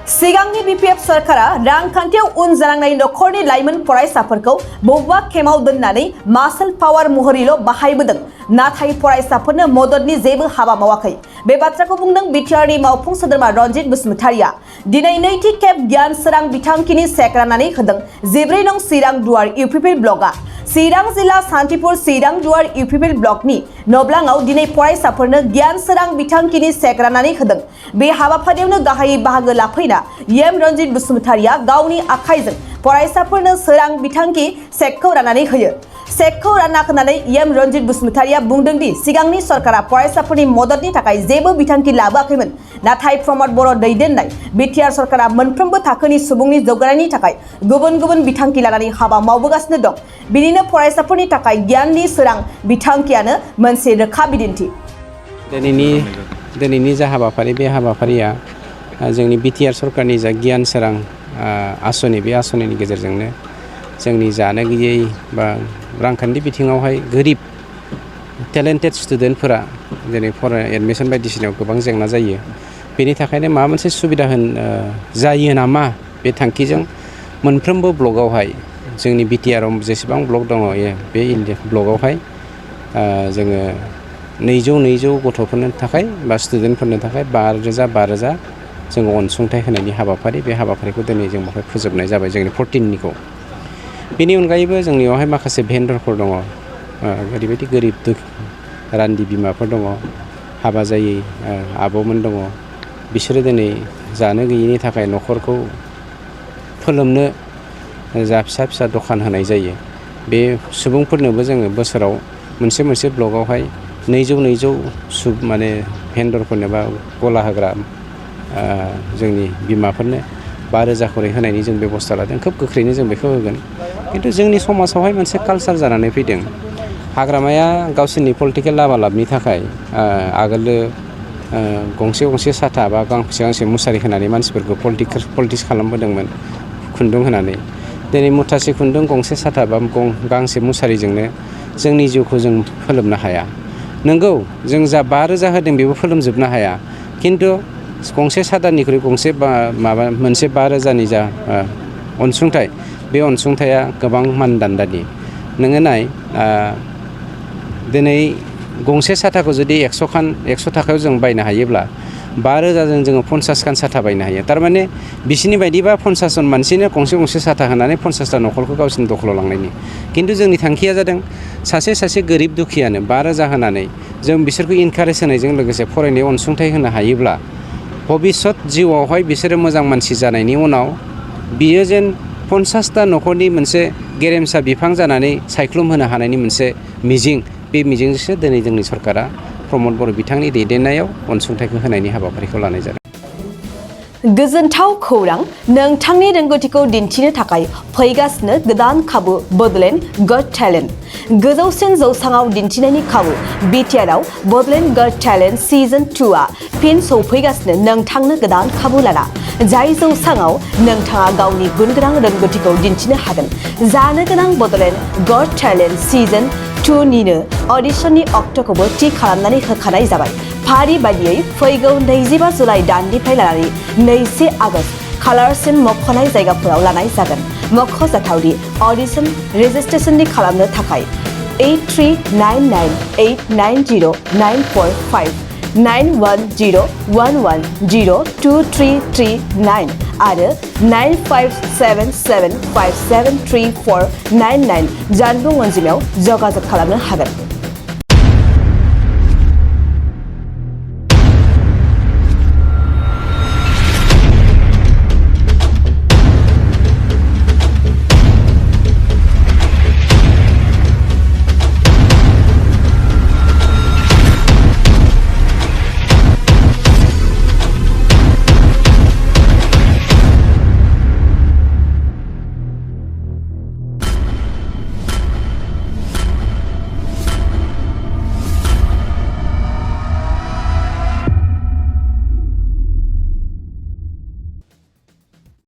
सिगांनि BPF सरकारा रांखान्थियाव उन जालांनाय नखरनि लाइमोन फरायसाफोरखौ बबेबा खेमाव दोननानै मासल पावार महरैल' बाहायबोदों नाथाय फरायसाफोरनो मददनि जेबो हाबा मावाखै। बे बाथ्राखौ बुंदों BTRनि मावफुं सोद्रोमा रनजित बसुमतारिया। दिनै नैथि खेब गियान सोरां बिथांखिनि सेक राननानै होदों 14 नं चिरां दुवार UPPL ब्लकआ। चिरां जिल्ला सान्तिपुर चिरां दुवार UPPL ब्लकनि नब्लाङाव दिनै फरायसाफोरनो गियान सोरां बिथांखिनि सेक राननानै होदों। बे हाबाफारियावनो गाहायै बाहागो लाफैना रनजित बसुमतारिया गावनि आखाइजों फरायसाफोरनो सोरां बिथांखि सेकखौ राननानै होयो। सेकखौ रानना होनानै रनजित बसुमतारिया बुंदों दि सिगांनि सरकारा फरायसाफोरनि मददनि थाखाय जेबो बिथांखि लाबोआखैमोन नाथाय प्रमद बर' दैदेननाय BTR सरकारा मोनफ्रोमबो थाखोनि सुबुंनि जौगानायनि थाखाय गुबुन गुबुन बिथांखि लानानै हाबा मावबोगासिनो दं। बिनिनो फरायसाफोरनि थाखाय गियाननि सोरां बिथांखियानो मोनसे रोखा बिदिन्थि। दिनैनि जा हाबाफारि बे हाबाफारिया जोंनि BTR सरकारनि जा गियान सोरां आसनि बे आसनिनि गेजेरजोंनो जोंनि जानो गैयै बा रांखान्थि बिथिङावहाय गोरिब टेलेन्टेड स्टुडेन्टफोरा जेरै एडमिसन बायदिसिनायाव गोबां जेंना जायो। बेनि थाखायनो माबा मोनसे सुबिदा जायो नामा बे थांखिजों मोनफ्रोमबो ब्लकआवहाय जोंनि BTRआव जेसेबां ब्लक दङ बे ब्लकआवहाय जोङो 200 गथ'फोरनो थाखाय बा स्टुडेन्टफोरनो थाखाय 5,000 जोङो अनसुंथाइ होनायनि हाबाफारि बे हाबाफारिखौ दिनै जों बेवहाय फोजोबनाय जाबाय जोंनि 14निखौ। बेनि अनगायैबो जोंनियावहाय माखासे भेन्डरफोर दङ ओरैबायदि गोरिब रान्दि बिमाफोर दङ हाबा जायै आब'मोन दङ बिसोरो दिनै जानो गैयिनि थाखाय न'खरखौ फोलोमनो जा फिसा दखान होनाय जायो। बे सुबुंफोरनोबो जोङो बोसोराव मोनसे ब्लकआवहाय 200 माने भेन्डरफोरनो बा गला होग्रा जोंनि बिमाफोरनो 5,000 खरै होनायनि जों बेबस्था लादों। खोब गोख्रैनो जों बेखौ होगोन। खिन्थु जोंनि समाजावहाय मोनसे कालचार जानानै फैदों। हाग्रामाया गावसोरनि पलिटिकेल लाबालाबनि थाखाय आगोलो गंसे साथा बा गांसे मुसारि होनानै मानसिफोरखौ पलिटिक्स खालामबोदोंमोन खुन्दुं होनानै। दिनै मुथासे खुन्दुं गंसे साथा बा गांसे मुसारिजोंनो जोंनि जिउखौ जों फोलोमनो हाया। नंगौ जों जा 5,000 होदों बेबो फोलोमजोबनो हाया। खिन्थु गंसे सादानिख्रुइ मोनसे 5,000नि जा अनसुंथाइ बे अनसुंथाइया गोबां मानदान्दानि। नोङो नाय दिनै गंसे साथाखौ जुदि 100 थाखायाव जों बायनो हायोब्ला 5,000जों जोङो 50 खान साथा बायनो हायो। थारमाने बिसिनि बायदिबा 50 जन मानसिनो गंसे साथा होनानै 50टा न'खरखौ गावसिनि दखलाव लांनायनि। खिन्थु जोंनि थांखिया जादों सासे गोरिब दुखियानो 5,000 होनानै जों बिसोरखौ इनकारेज होनायजों लोगोसे फरायनायाव अनसुंथाइ होनो हायोब्ला भबिष्यत जिउआवहाय बिसोरो मोजां मानसि जानायनि उनाव बियो जेन 50टा न'खरनि मोनसे गेरेमसा बिफां जानानै सायख्लुम होनो हानायनि मोनसे मिजिं, बे मिजिंजोंसो दिनै जोंनि सरकारा प्रमद बर' बिथांनि दैदेननायाव अनसुंथाइखौ होनायनि हाबाफारिखौ लानाय जादों। गोजोनथाव खौरां, नोंथांनि रोंगौथिखौ दिन्थिनो थाखाय फैगासिनो गोदान खाबु बडलेण्ड गट टेलेन्ट। गोजौसिन जौसाङाव दिन्थिनायनि खाबु BTRआव बडलेण्ड गट टेलेन्ट सिजन 2आ फिन सौफैगासिनो नोंथांनो गोदान खाबु लाना। जाय जौसाङाव नोंथाङा गावनि गुनगोनां रोंगौथिखौ दिन्थिनो हागोन। जानो गोनां बडलेण्ड गट टेलेन्ट सिजन 2निनो अडिशननि अक्ट'खौबो थि खालामनानै होखानाय जाबाय। फारि बायदियै फैगौ 25 जुलाइ दाननिफ्राय लानानै 2 आगस्त खालारसिम मख'नाय जायगाफोराव लानाय जागोन। मख'जाथावदि अडिशन रेजिस्ट्रेशननि खालामनो थाखाय 8399890945 9101102339 आरो 9577573499 जानबुं अनजिमायाव जगाजग खालामनो हागोन।